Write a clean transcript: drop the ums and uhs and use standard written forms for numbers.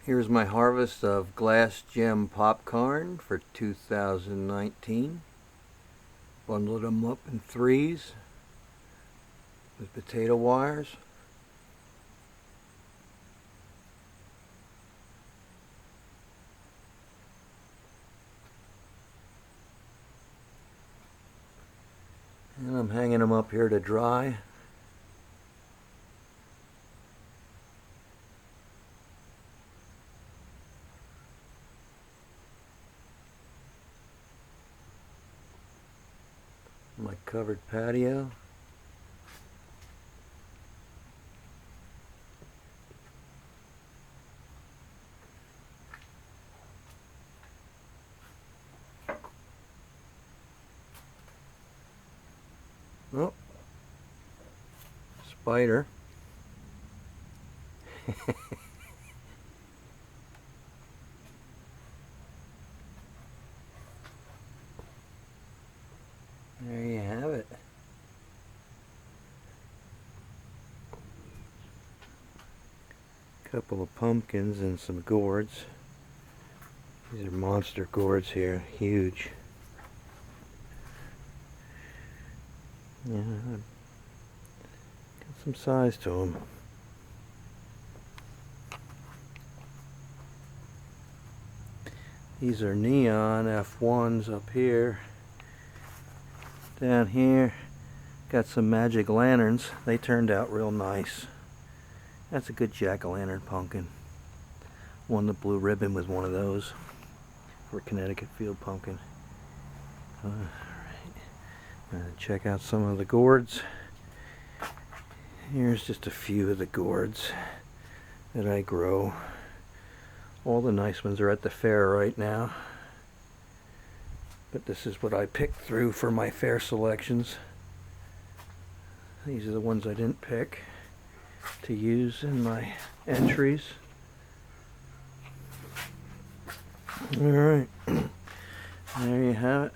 Here's my harvest of glass gem popcorn for 2019. Bundled them up in threes with potato wires. And I'm hanging them up here to dry. My covered patio. Oh, spider. There you have it. Couple of pumpkins and some gourds. These are monster gourds here, huge. Yeah, got some size to them. These are neon F1s up here. Down here, got some magic lanterns. They turned out real nice. That's a good jack-o'-lantern pumpkin. Won the blue ribbon with one of those for Connecticut Field pumpkin. Alright, check out some of the gourds. Here's just a few of the gourds that I grow. All the nice ones are at the fair right now, but this is what I picked through for my fair selections. These are the ones I didn't pick to use in my entries. Alright, there you have it.